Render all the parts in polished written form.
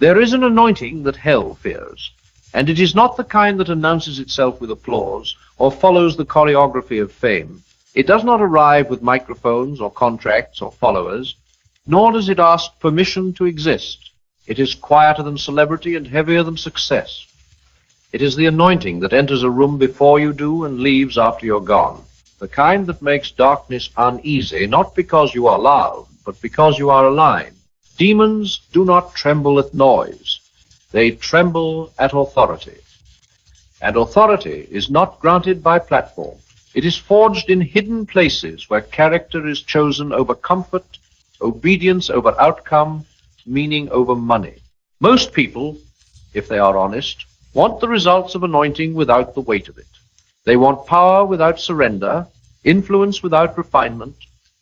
There is an anointing that hell fears, and it is not the kind that announces itself with applause or follows the choreography of fame. It does not arrive with microphones or contracts or followers, nor does it ask permission to exist. It is quieter than celebrity and heavier than success. It is the anointing that enters a room before you do and leaves after you're gone, the kind that makes darkness uneasy, not because you are loud, but because you are aligned. Demons do not tremble at noise. They tremble at authority. And authority is not granted by platform. It is forged in hidden places where character is chosen over comfort, obedience over outcome, meaning over money. Most people, if they are honest, want the results of anointing without the weight of it. They want power without surrender, influence without refinement,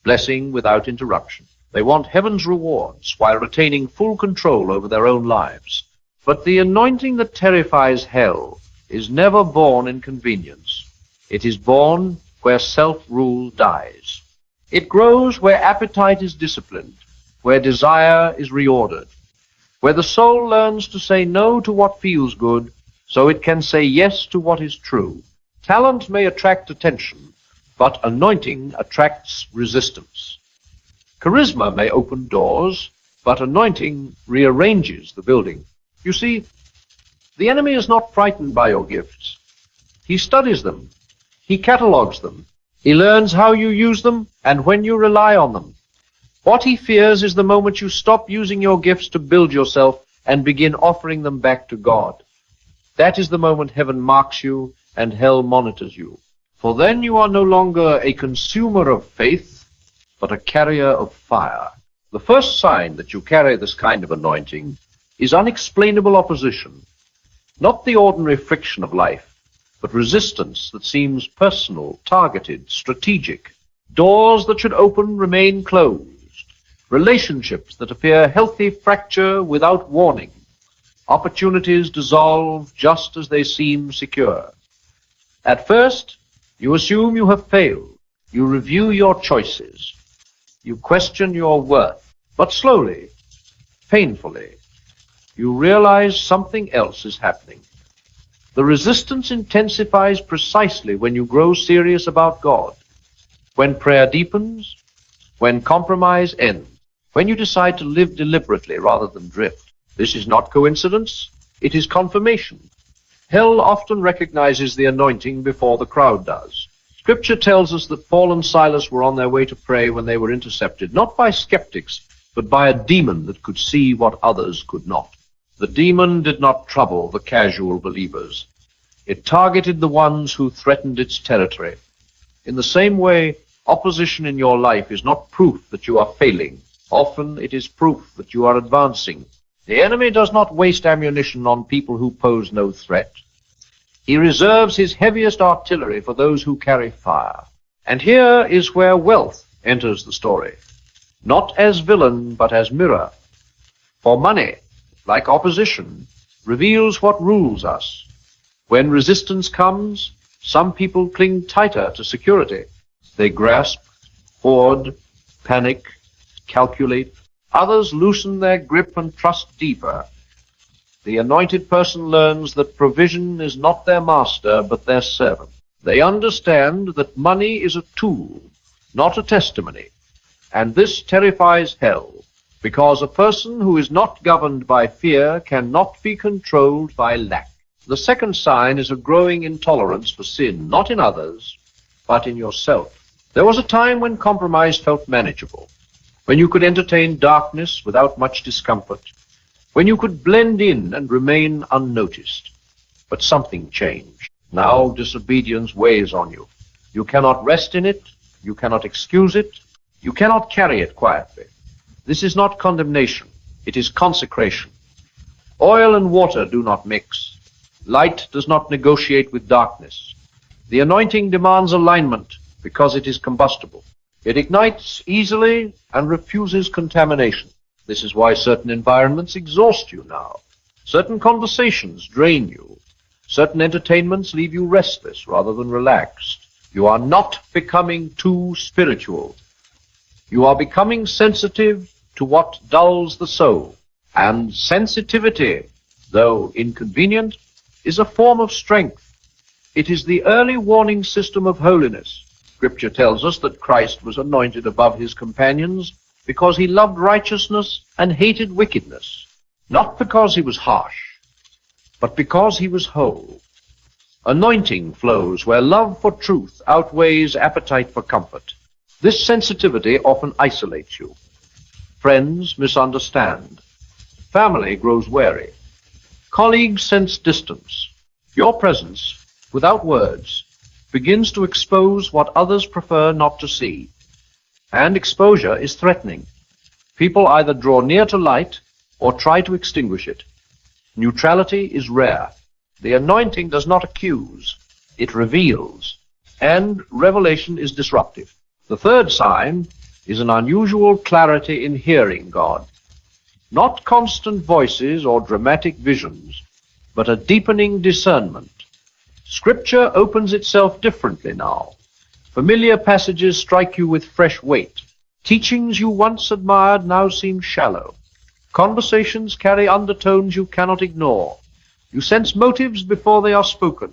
blessing without interruption. They want heaven's rewards while retaining full control over their own lives. But the anointing that terrifies hell is never born in convenience. It is born where self-rule dies. It grows where appetite is disciplined, where desire is reordered, where the soul learns to say no to what feels good so it can say yes to what is true. Talent may attract attention, but anointing attracts resistance. Charisma may open doors, but anointing rearranges the building. You see, the enemy is not frightened by your gifts. He studies them. He catalogs them. He learns how you use them and when you rely on them. What he fears is the moment you stop using your gifts to build yourself and begin offering them back to God. That is the moment heaven marks you and hell monitors you. For then you are no longer a consumer of faith, but a carrier of fire. The first sign that you carry this kind of anointing is unexplainable opposition, not the ordinary friction of life, but resistance that seems personal, targeted, strategic. Doors that should open remain closed. Relationships that appear healthy fracture without warning. Opportunities dissolve just as they seem secure. At first, you assume you have failed. You review your choices. You question your worth. But slowly, painfully, you realize something else is happening. The resistance intensifies precisely when you grow serious about God, when prayer deepens, when compromise ends, when you decide to live deliberately rather than drift. This is not coincidence, it is confirmation. Hell often recognizes the anointing before the crowd does. Scripture tells us that Paul and Silas were on their way to pray when they were intercepted, not by skeptics, but by a demon that could see what others could not. The demon did not trouble the casual believers. It targeted the ones who threatened its territory. In the same way, opposition in your life is not proof that you are failing. Often it is proof that you are advancing. The enemy does not waste ammunition on people who pose no threat. He reserves his heaviest artillery for those who carry fire. And here is where wealth enters the story, not as villain, but as mirror. For money, like opposition, reveals what rules us. When resistance comes, some people cling tighter to security. They grasp, hoard, panic, calculate. Others loosen their grip and trust deeper. The anointed person learns that provision is not their master, but their servant. They understand that money is a tool, not a testimony. And this terrifies hell, because a person who is not governed by fear cannot be controlled by lack. The second sign is a growing intolerance for sin, not in others, but in yourself. There was a time when compromise felt manageable, when you could entertain darkness without much discomfort, when you could blend in and remain unnoticed. But something changed. Now disobedience weighs on you. You cannot rest in it, you cannot excuse it, you cannot carry it quietly. This is not condemnation, it is consecration. Oil and water do not mix. Light does not negotiate with darkness. The anointing demands alignment because it is combustible. It ignites easily and refuses contamination. This is why certain environments exhaust you now. Certain conversations drain you. Certain entertainments leave you restless rather than relaxed. You are not becoming too spiritual. You are becoming sensitive to what dulls the soul. And sensitivity, though inconvenient, is a form of strength. It is the early warning system of holiness. Scripture tells us that Christ was anointed above his companions because he loved righteousness and hated wickedness, not because he was harsh, but because he was whole. Anointing flows where love for truth outweighs appetite for comfort. This sensitivity often isolates you. Friends misunderstand. Family grows wary. Colleagues sense distance. Your presence, without words, begins to expose what others prefer not to see. And exposure is threatening. People either draw near to light or try to extinguish it. Neutrality is rare. The anointing does not accuse, it reveals. And revelation is disruptive. The third sign is an unusual clarity in hearing God. Not constant voices or dramatic visions, but a deepening discernment. Scripture opens itself differently now. Familiar passages strike you with fresh weight. Teachings you once admired now seem shallow. Conversations carry undertones you cannot ignore. You sense motives before they are spoken.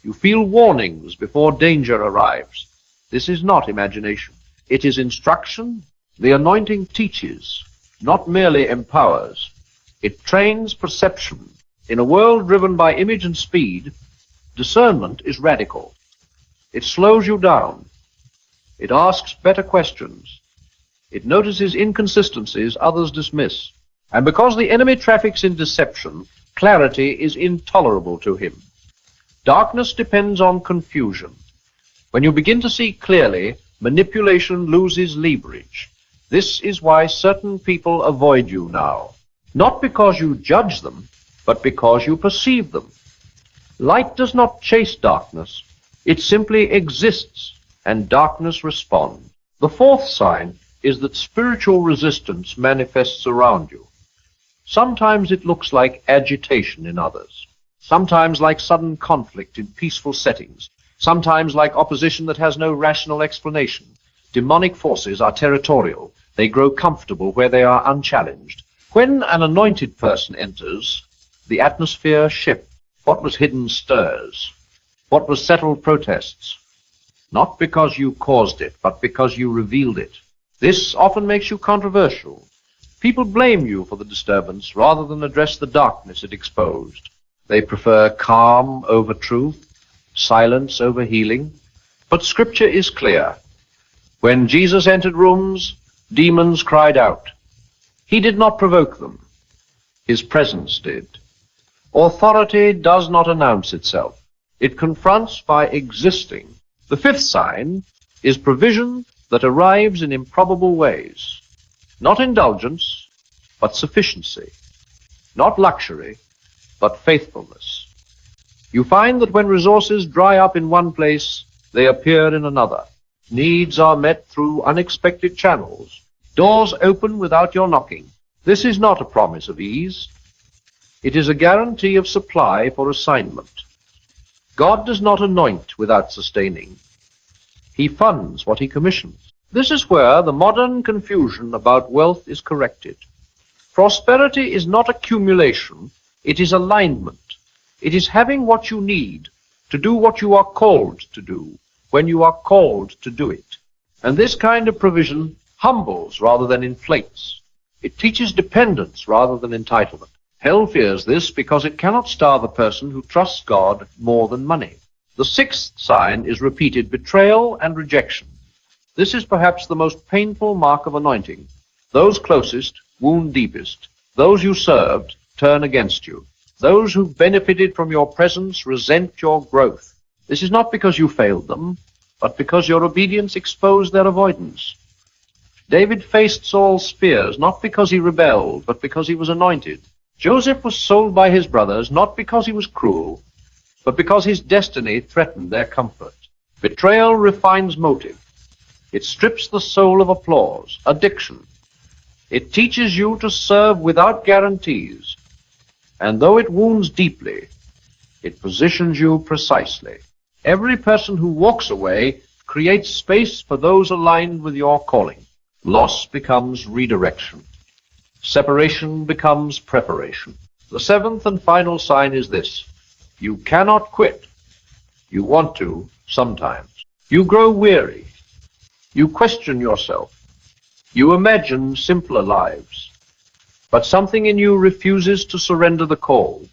You feel warnings before danger arrives. This is not imagination. It is instruction. The anointing teaches, not merely empowers. It trains perception. In a world driven by image and speed, discernment is radical. It slows you down. It asks better questions. It notices inconsistencies others dismiss. And because the enemy traffics in deception, clarity is intolerable to him. Darkness depends on confusion. When you begin to see clearly, manipulation loses leverage. This is why certain people avoid you now. Not because you judge them, but because you perceive them. Light does not chase darkness. It simply exists, and darkness responds. The fourth sign is that spiritual resistance manifests around you. Sometimes it looks like agitation in others. Sometimes like sudden conflict in peaceful settings. Sometimes like opposition that has no rational explanation. Demonic forces are territorial. They grow comfortable where they are unchallenged. When an anointed person enters, the atmosphere shifts. What was hidden stirs. What was settled protests. Not because you caused it, but because you revealed it. This often makes you controversial. People blame you for the disturbance rather than address the darkness it exposed. They prefer calm over truth, silence over healing. But Scripture is clear. When Jesus entered rooms, demons cried out. He did not provoke them. His presence did. Authority does not announce itself. It confronts by existing. The fifth sign is provision that arrives in improbable ways. Not indulgence, but sufficiency. Not luxury, but faithfulness. You find that when resources dry up in one place, they appear in another. Needs are met through unexpected channels. Doors open without your knocking. This is not a promise of ease. It is a guarantee of supply for assignment. God does not anoint without sustaining. He funds what he commissions. This is where the modern confusion about wealth is corrected. Prosperity is not accumulation, it is alignment. It is having what you need to do what you are called to do when you are called to do it. And this kind of provision humbles rather than inflates. It teaches dependence rather than entitlement. Hell fears this because it cannot starve a person who trusts God more than money. The sixth sign is repeated betrayal and rejection. This is perhaps the most painful mark of anointing. Those closest wound deepest. Those you served turn against you. Those who benefited from your presence resent your growth. This is not because you failed them, but because your obedience exposed their avoidance. David faced Saul's spears not because he rebelled, but because he was anointed. Joseph was sold by his brothers not because he was cruel, but because his destiny threatened their comfort. Betrayal refines motive. It strips the soul of applause, addiction. It teaches you to serve without guarantees, and though it wounds deeply, it positions you precisely. Every person who walks away creates space for those aligned with your calling. Loss becomes redirection. Separation becomes preparation. The seventh and final sign is this: you cannot quit. You want to, sometimes. You grow weary. You question yourself. You imagine simpler lives. But something in you refuses to surrender the call.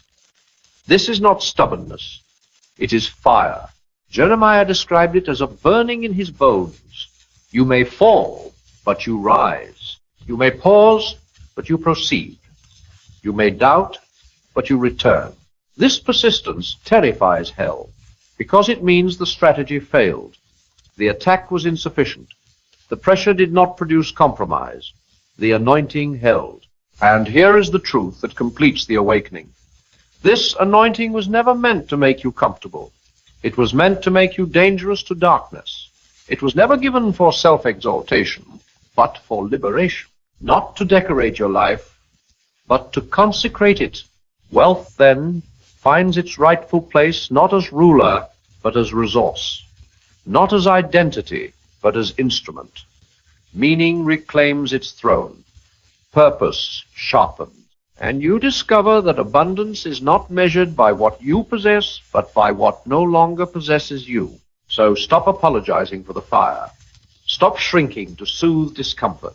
This is not stubbornness. It is fire. Jeremiah described it as a burning in his bones. You may fall, but you rise. You may pause, but you proceed. You may doubt, but you return. This persistence terrifies hell, because it means the strategy failed. The attack was insufficient. The pressure did not produce compromise. The anointing held. And here is the truth that completes the awakening. This anointing was never meant to make you comfortable. It was meant to make you dangerous to darkness. It was never given for self-exaltation, but for liberation. Not to decorate your life, but to consecrate it. Wealth, then, finds its rightful place not as ruler, but as resource. Not as identity, but as instrument. Meaning reclaims its throne. Purpose sharpened. And you discover that abundance is not measured by what you possess, but by what no longer possesses you. So stop apologizing for the fire. Stop shrinking to soothe discomfort.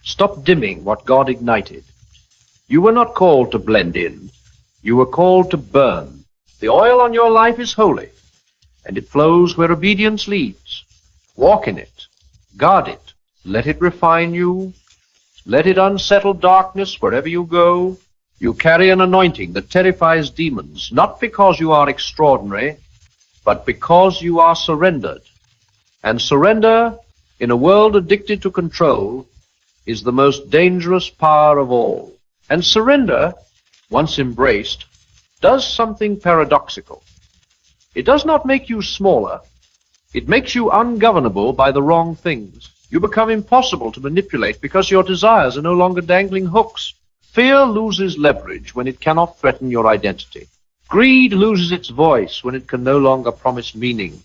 Stop dimming what God ignited. You were not called to blend in. You were called to burn. The oil on your life is holy, and it flows where obedience leads. Walk in it. Guard it. Let it refine you. Let it unsettle darkness wherever you go. You carry an anointing that terrifies demons, not because you are extraordinary, but because you are surrendered. And surrender, in a world addicted to control, is the most dangerous power of all. And surrender, once embraced, does something paradoxical. It does not make you smaller. It makes you ungovernable by the wrong things. You become impossible to manipulate because your desires are no longer dangling hooks. Fear loses leverage when it cannot threaten your identity. Greed loses its voice when it can no longer promise meaning.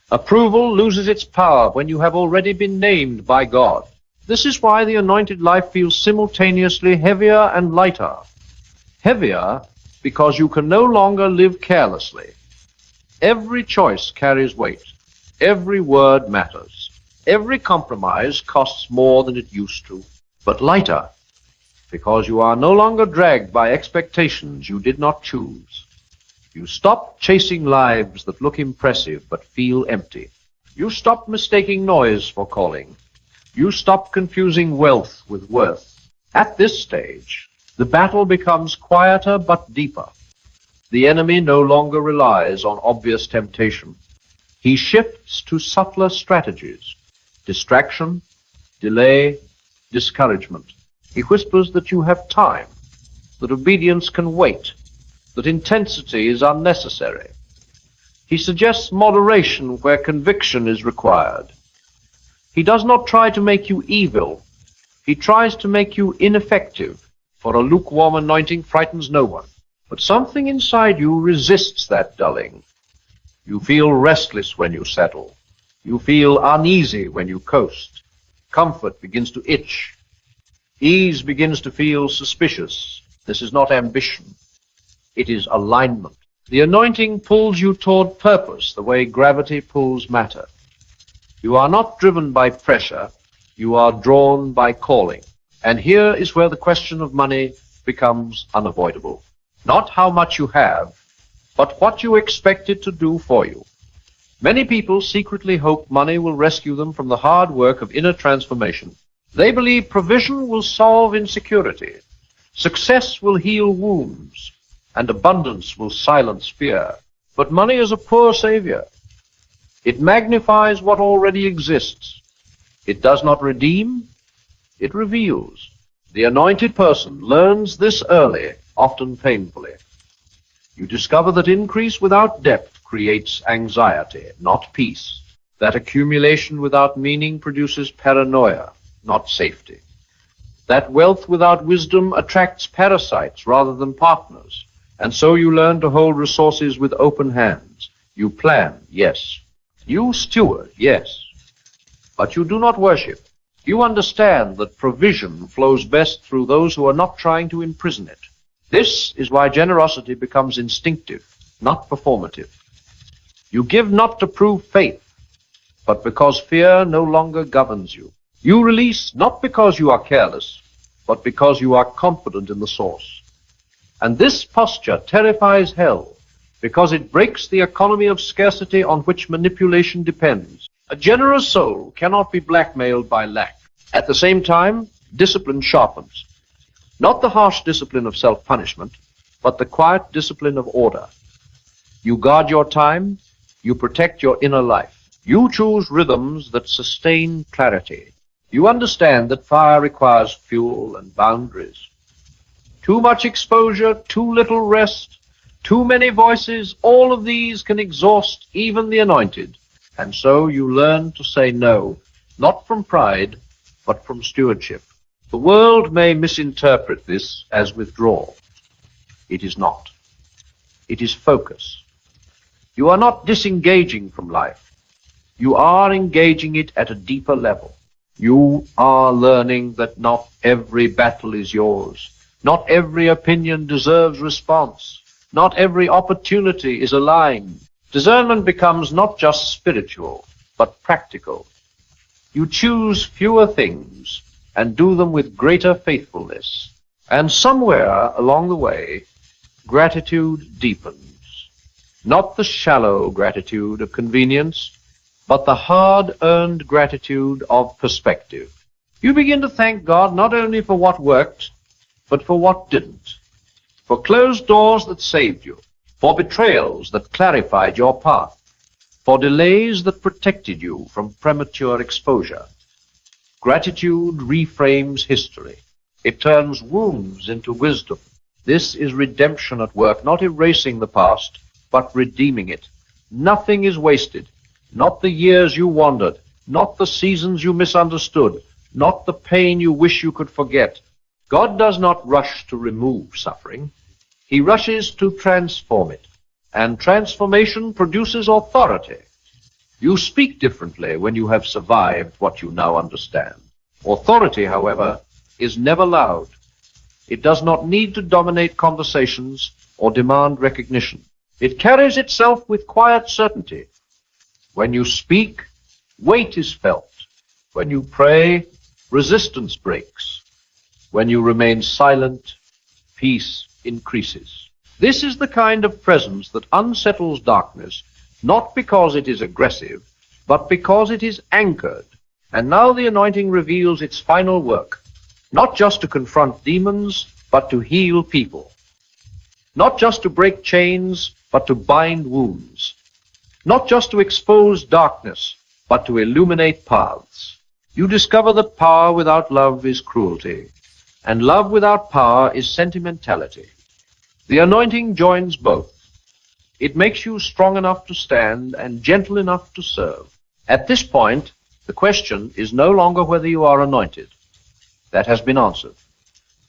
Approval loses its power when you have already been named by God. This is why the anointed life feels simultaneously heavier and lighter. Heavier because you can no longer live carelessly. Every choice carries weight. Every word matters. Every compromise costs more than it used to. But lighter because you are no longer dragged by expectations you did not choose. You stop chasing lives that look impressive but feel empty. You stop mistaking noise for calling. You stop confusing wealth with worth. At this stage, the battle becomes quieter but deeper. The enemy no longer relies on obvious temptation. He shifts to subtler strategies: distraction, delay, discouragement. He whispers that you have time, that obedience can wait, that intensity is unnecessary. He suggests moderation where conviction is required. He does not try to make you evil. He tries to make you ineffective, for a lukewarm anointing frightens no one. But something inside you resists that dulling. You feel restless when you settle. You feel uneasy when you coast. Comfort begins to itch. Ease begins to feel suspicious. This is not ambition. It is alignment. The anointing pulls you toward purpose the way gravity pulls matter. You are not driven by pressure. You are drawn by calling. And here is where the question of money becomes unavoidable. Not how much you have, but what you expect it to do for you. Many people secretly hope money will rescue them from the hard work of inner transformation. They believe provision will solve insecurity, success will heal wounds, and abundance will silence fear. But money is a poor savior. It magnifies what already exists. It does not redeem, it reveals. The anointed person learns this early, often painfully. You discover that increase without depth creates anxiety, not peace. That accumulation without meaning produces paranoia, not safety. That wealth without wisdom attracts parasites rather than partners. And so you learn to hold resources with open hands. You plan, yes. You steward, yes. But you do not worship. You understand that provision flows best through those who are not trying to imprison it. This is why generosity becomes instinctive, not performative. You give not to prove faith, but because fear no longer governs you. You release not because you are careless, but because you are confident in the source. And this posture terrifies hell, because it breaks the economy of scarcity on which manipulation depends. A generous soul cannot be blackmailed by lack. At the same time, discipline sharpens. Not the harsh discipline of self-punishment, but the quiet discipline of order. You guard your time, you protect your inner life. You choose rhythms that sustain clarity. You understand that fire requires fuel and boundaries. Too much exposure, too little rest, too many voices, all of these can exhaust even the anointed. And so you learn to say no, not from pride, but from stewardship. The world may misinterpret this as withdrawal. It is not. It is focus. You are not disengaging from life. You are engaging it at a deeper level. You are learning that not every battle is yours. Not every opinion deserves response. Not every opportunity is aligned. Discernment becomes not just spiritual, but practical. You choose fewer things and do them with greater faithfulness. And somewhere along the way, gratitude deepens. Not the shallow gratitude of convenience, but the hard-earned gratitude of perspective. You begin to thank God not only for what worked, but for what didn't. For closed doors that saved you, for betrayals that clarified your path, for delays that protected you from premature exposure. Gratitude reframes history. It turns wounds into wisdom. This is redemption at work, not erasing the past, but redeeming it. Nothing is wasted. Not the years you wandered, not the seasons you misunderstood, not the pain you wish you could forget. God does not rush to remove suffering. He rushes to transform it. And transformation produces authority. You speak differently when you have survived what you now understand. Authority, however, is never loud. It does not need to dominate conversations or demand recognition. It carries itself with quiet certainty. When you speak, weight is felt. When you pray, resistance breaks. When you remain silent, peace increases. This is the kind of presence that unsettles darkness, not because it is aggressive, but because it is anchored. And now the anointing reveals its final work, not just to confront demons, but to heal people. Not just to break chains, but to bind wounds. Not just to expose darkness, but to illuminate paths. You discover that power without love is cruelty, and love without power is sentimentality. The anointing joins both. It makes you strong enough to stand and gentle enough to serve. At this point, the question is no longer whether you are anointed. That has been answered.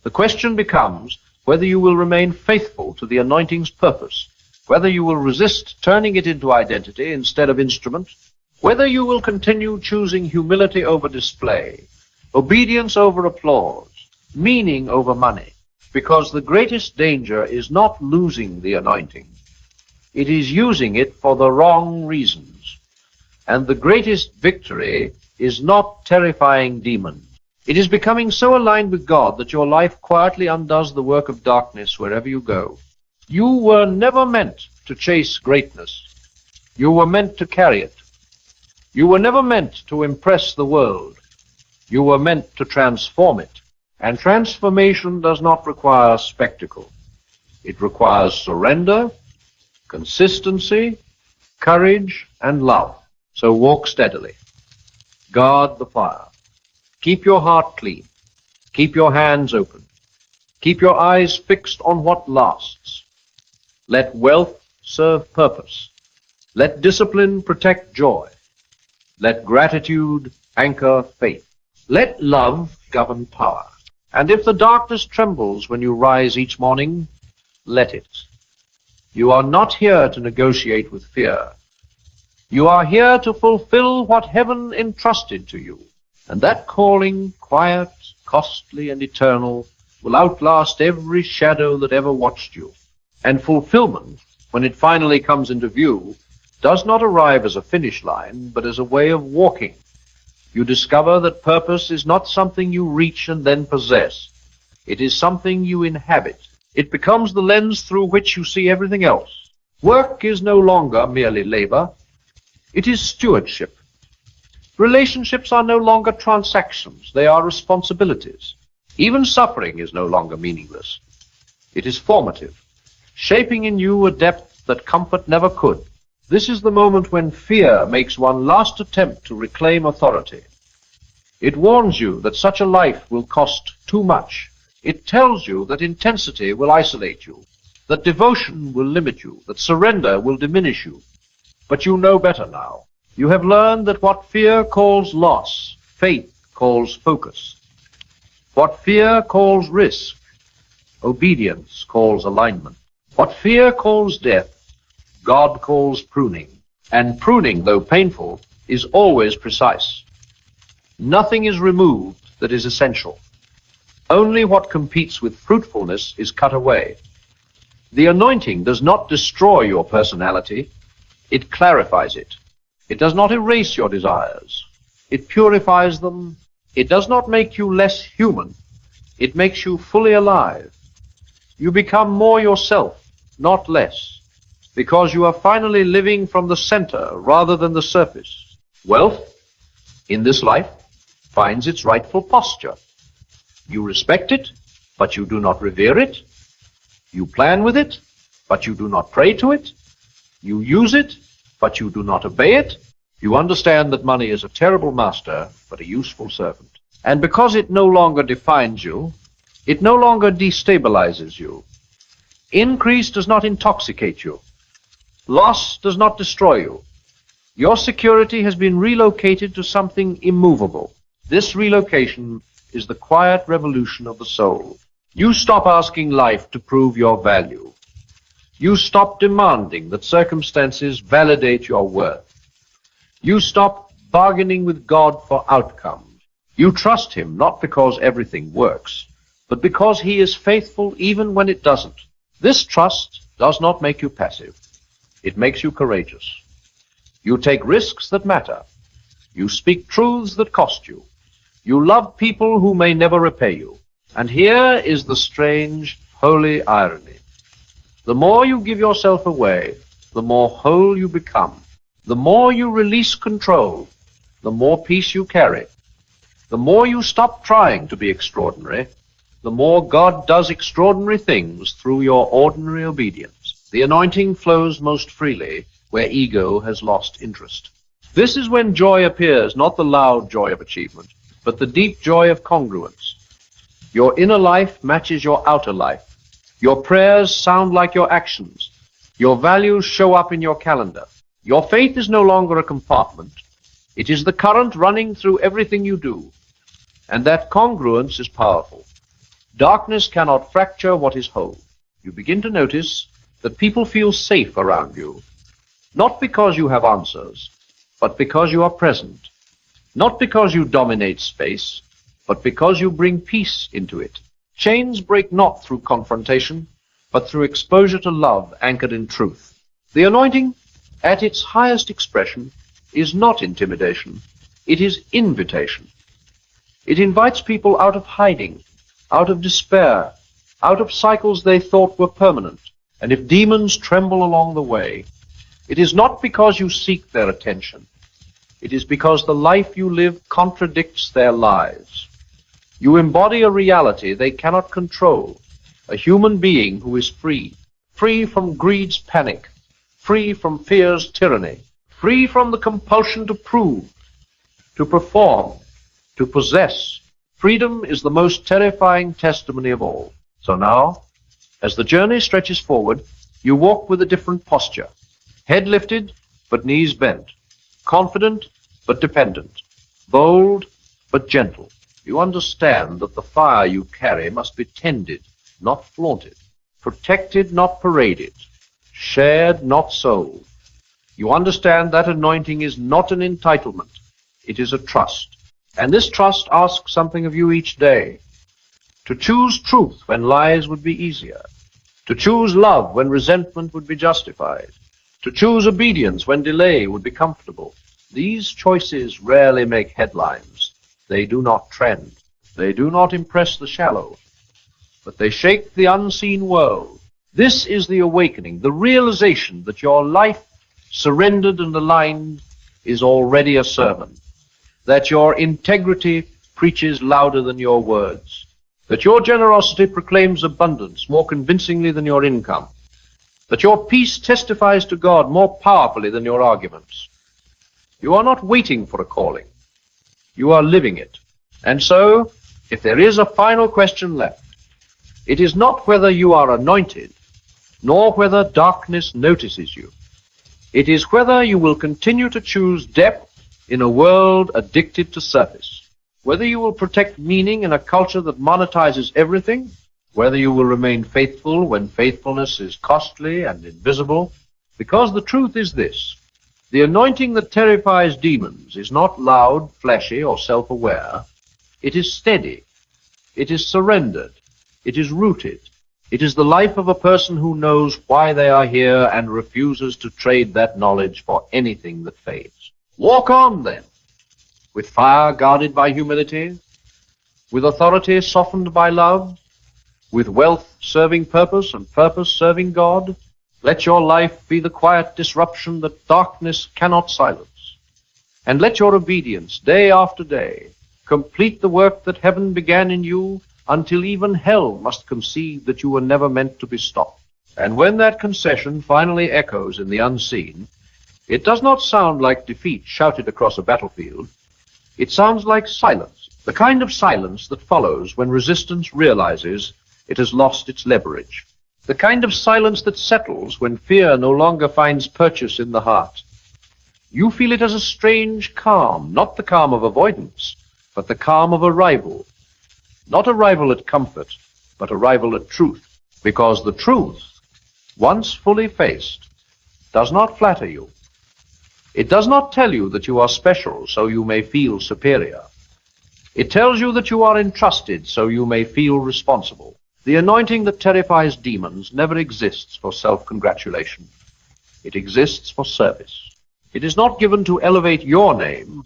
The question becomes whether you will remain faithful to the anointing's purpose, whether you will resist turning it into identity instead of instrument, whether you will continue choosing humility over display, obedience over applause, meaning over money, because the greatest danger is not losing the anointing. It is using it for the wrong reasons. And the greatest victory is not terrifying demons. It is becoming so aligned with God that your life quietly undoes the work of darkness wherever you go. You were never meant to chase greatness. You were meant to carry it. You were never meant to impress the world. You were meant to transform it. And transformation does not require spectacle. It requires surrender, consistency, courage, and love. So walk steadily. Guard the fire. Keep your heart clean. Keep your hands open. Keep your eyes fixed on what lasts. Let wealth serve purpose. Let discipline protect joy. Let gratitude anchor faith. Let love govern power. And if the darkness trembles when you rise each morning, let it. You are not here to negotiate with fear. You are here to fulfill what heaven entrusted to you. And that calling, quiet, costly, and eternal, will outlast every shadow that ever watched you. And fulfillment, when it finally comes into view, does not arrive as a finish line, but as a way of walking. You discover that purpose is not something you reach and then possess. It is something you inhabit. It becomes the lens through which you see everything else. Work is no longer merely labor. It is stewardship. Relationships are no longer transactions. They are responsibilities. Even suffering is no longer meaningless. It is formative, shaping in you a depth that comfort never could. This is the moment when fear makes one last attempt to reclaim authority. It warns you that such a life will cost too much. It tells you that intensity will isolate you, that devotion will limit you, that surrender will diminish you. But you know better now. You have learned that what fear calls loss, faith calls focus. What fear calls risk, obedience calls alignment. What fear calls death, God calls pruning. And pruning, though painful, is always precise. Nothing is removed that is essential. Only what competes with fruitfulness is cut away. The anointing does not destroy your personality. It clarifies it. It does not erase your desires. It purifies them. It does not make you less human. It makes you fully alive. You become more yourself, not less, because you are finally living from the center rather than the surface. Wealth, in this life, finds its rightful posture. You respect it, but you do not revere it. You plan with it, but you do not pray to it. You use it, but you do not obey it. You understand that money is a terrible master, but a useful servant. And because it no longer defines you, it no longer destabilizes you. Increase does not intoxicate you. Loss does not destroy you. Your security has been relocated to something immovable. This relocation is the quiet revolution of the soul. You stop asking life to prove your value. You stop demanding that circumstances validate your worth. You stop bargaining with God for outcomes. You trust Him not because everything works, but because He is faithful even when it doesn't. This trust does not make you passive. It makes you courageous. You take risks that matter. You speak truths that cost you. You love people who may never repay you. And here is the strange, holy irony. The more you give yourself away, the more whole you become. The more you release control, the more peace you carry. The more you stop trying to be extraordinary, the more God does extraordinary things through your ordinary obedience. The anointing flows most freely where ego has lost interest. This is when joy appears, not the loud joy of achievement, but the deep joy of congruence. Your inner life matches your outer life. Your prayers sound like your actions. Your values show up in your calendar. Your faith is no longer a compartment. It is the current running through everything you do. And that congruence is powerful. Darkness cannot fracture what is whole. You begin to notice that people feel safe around you, not because you have answers, but because you are present. Not because you dominate space, but because you bring peace into it. Chains break not through confrontation, but through exposure to love anchored in truth. The anointing, at its highest expression, is not intimidation. It is invitation. It invites people out of hiding, out of despair, out of cycles they thought were permanent. And if demons tremble along the way, it is not because you seek their attention. It is because the life you live contradicts their lies. You embody a reality they cannot control, a human being who is free, free from greed's panic, free from fear's tyranny, free from the compulsion to prove, to perform, to possess. Freedom is the most terrifying testimony of all. So now, as the journey stretches forward, you walk with a different posture, head lifted but knees bent, confident but dependent, bold but gentle. You understand that the fire you carry must be tended, not flaunted, protected, not paraded, shared, not sold. You understand that anointing is not an entitlement. It is a trust. And this trust asks something of you each day. To choose truth when lies would be easier. To choose love when resentment would be justified. To choose obedience when delay would be comfortable. These choices rarely make headlines. They do not trend. They do not impress the shallow. But they shake the unseen world. This is the awakening, the realization that your life, surrendered and aligned, is already a sermon. That your integrity preaches louder than your words. That your generosity proclaims abundance more convincingly than your income. That your peace testifies to God more powerfully than your arguments. You are not waiting for a calling. You are living it. And so, if there is a final question left, it is not whether you are anointed, nor whether darkness notices you. It is whether you will continue to choose depth in a world addicted to surface. Whether you will protect meaning in a culture that monetizes everything, whether you will remain faithful when faithfulness is costly and invisible, because the truth is this: the anointing that terrifies demons is not loud, flashy, or self-aware. It is steady. It is surrendered. It is rooted. It is the life of a person who knows why they are here and refuses to trade that knowledge for anything that fades. Walk on, then, with fire guarded by humility, with authority softened by love, with wealth serving purpose and purpose serving God. Let your life be the quiet disruption that darkness cannot silence. And let your obedience, day after day, complete the work that heaven began in you, until even hell must concede that you were never meant to be stopped. And when that concession finally echoes in the unseen, it does not sound like defeat shouted across a battlefield. It sounds like silence, the kind of silence that follows when resistance realizes it has lost its leverage. The kind of silence that settles when fear no longer finds purchase in the heart. You feel it as a strange calm, not the calm of avoidance, but the calm of arrival. Not arrival at comfort, but arrival at truth. Because the truth, once fully faced, does not flatter you. It does not tell you that you are special so you may feel superior. It tells you that you are entrusted so you may feel responsible. The anointing that terrifies demons never exists for self-congratulation. It exists for service. It is not given to elevate your name,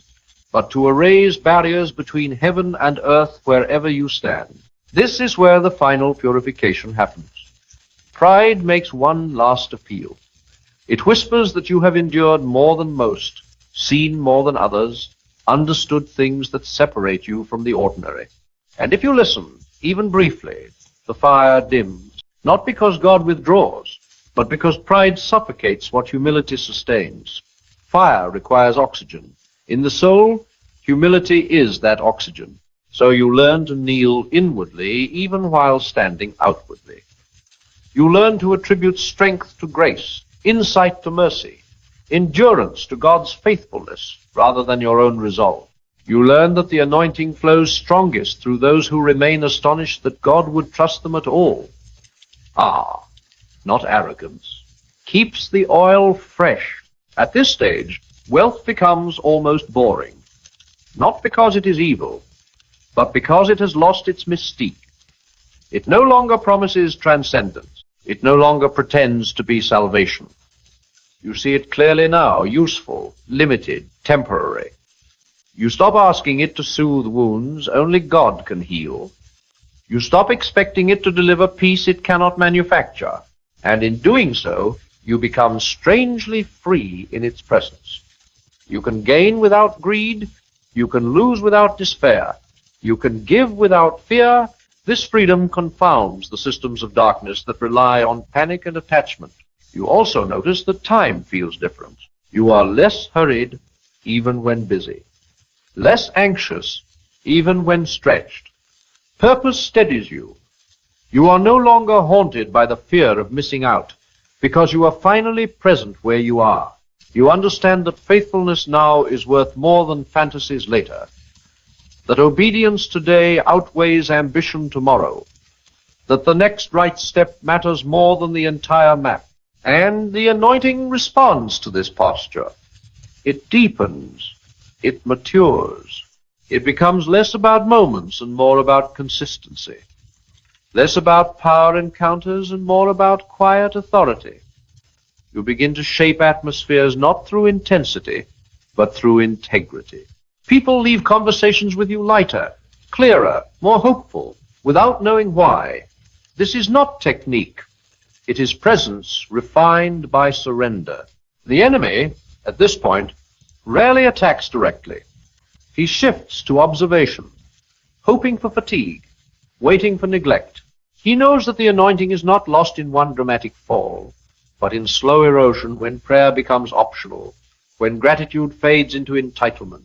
but to erase barriers between heaven and earth wherever you stand. This is where the final purification happens. Pride makes one last appeal. It whispers that you have endured more than most, seen more than others, understood things that separate you from the ordinary. And if you listen, even briefly, the fire dims, not because God withdraws, but because pride suffocates what humility sustains. Fire requires oxygen. In the soul, humility is that oxygen. So you learn to kneel inwardly even while standing outwardly. You learn to attribute strength to grace, insight to mercy, endurance to God's faithfulness rather than your own resolve. You learn that the anointing flows strongest through those who remain astonished that God would trust them at all. Not arrogance. Keeps the oil fresh. At this stage, wealth becomes almost boring. Not because it is evil, but because it has lost its mystique. It no longer promises transcendence. It no longer pretends to be salvation. You see it clearly now, useful, limited, temporary. You stop asking it to soothe wounds only God can heal. You stop expecting it to deliver peace it cannot manufacture. And in doing so, you become strangely free in its presence. You can gain without greed. You can lose without despair. You can give without fear. This freedom confounds the systems of darkness that rely on panic and attachment. You also notice that time feels different. You are less hurried, even when busy. Less anxious, even when stretched. Purpose steadies you. You are no longer haunted by the fear of missing out, because you are finally present where you are. You understand that faithfulness now is worth more than fantasies later, that obedience today outweighs ambition tomorrow, that the next right step matters more than the entire map. And the anointing responds to this posture. It deepens, it matures, It becomes less about moments and more about consistency. Less about power encounters and more about quiet authority. You begin to shape atmospheres not through intensity, but through integrity. People leave conversations with you lighter, clearer, more hopeful, without knowing why. This is not technique. It is presence refined by surrender. The enemy, at this point, rarely attacks directly. He shifts to observation, hoping for fatigue, waiting for neglect. He knows that the anointing is not lost in one dramatic fall, but in slow erosion when prayer becomes optional, when gratitude fades into entitlement,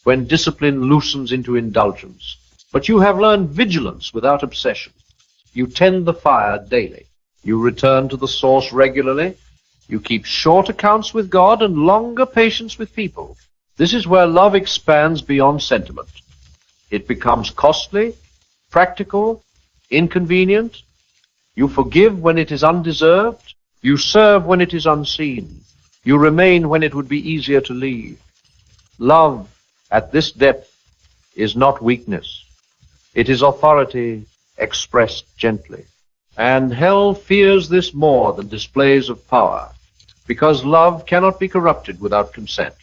when discipline loosens into indulgence. But you have learned vigilance without obsession. You tend the fire daily. You return to the source regularly. You keep short accounts with God and longer patience with people. This is where love expands beyond sentiment. It becomes costly, practical, inconvenient. You forgive when it is undeserved. You serve when it is unseen. You remain when it would be easier to leave. Love at this depth is not weakness. It is authority expressed gently. And hell fears this more than displays of power, because love cannot be corrupted without consent.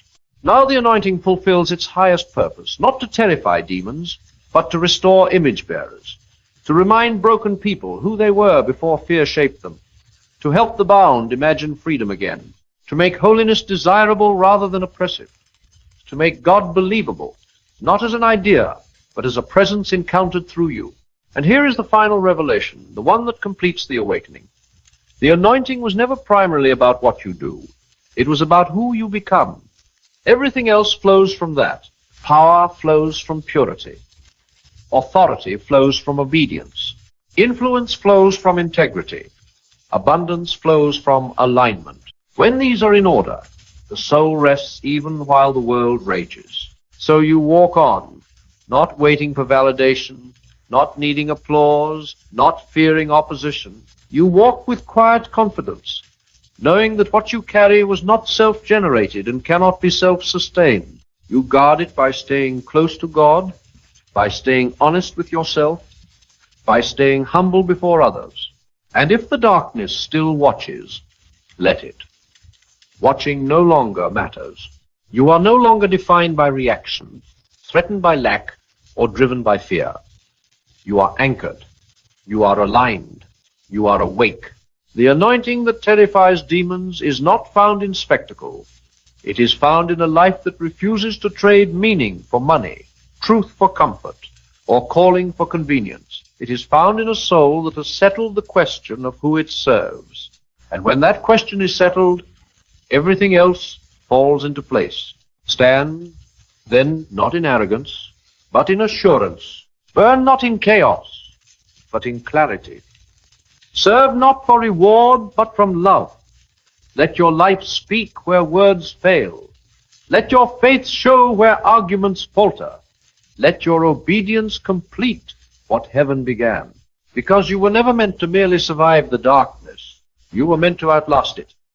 Now the anointing fulfills its highest purpose, not to terrify demons, but to restore image bearers, to remind broken people who they were before fear shaped them, to help the bound imagine freedom again, to make holiness desirable rather than oppressive, to make God believable, not as an idea, but as a presence encountered through you. And here is the final revelation, the one that completes the awakening. The anointing was never primarily about what you do. It was about who you become. Everything else flows from that. Power flows from purity. Authority flows from obedience. Influence flows from integrity. Abundance flows from alignment. When these are in order, the soul rests even while the world rages. So you walk on, not waiting for validation, not needing applause, not fearing opposition. You walk with quiet confidence, knowing that what you carry was not self-generated and cannot be self-sustained. You guard it by staying close to God, by staying honest with yourself, by staying humble before others. And if the darkness still watches, let it. Watching no longer matters. You are no longer defined by reaction, threatened by lack, or driven by fear. You are anchored. You are aligned. You are awake. The anointing that terrifies demons is not found in spectacle. It is found in a life that refuses to trade meaning for money, truth for comfort, or calling for convenience. It is found in a soul that has settled the question of who it serves. And when that question is settled, everything else falls into place. Stand, then, not in arrogance, but in assurance. Burn not in chaos, but in clarity. Serve not for reward, but from love. Let your life speak where words fail. Let your faith show where arguments falter. Let your obedience complete what heaven began. Because you were never meant to merely survive the darkness. You were meant to outlast it.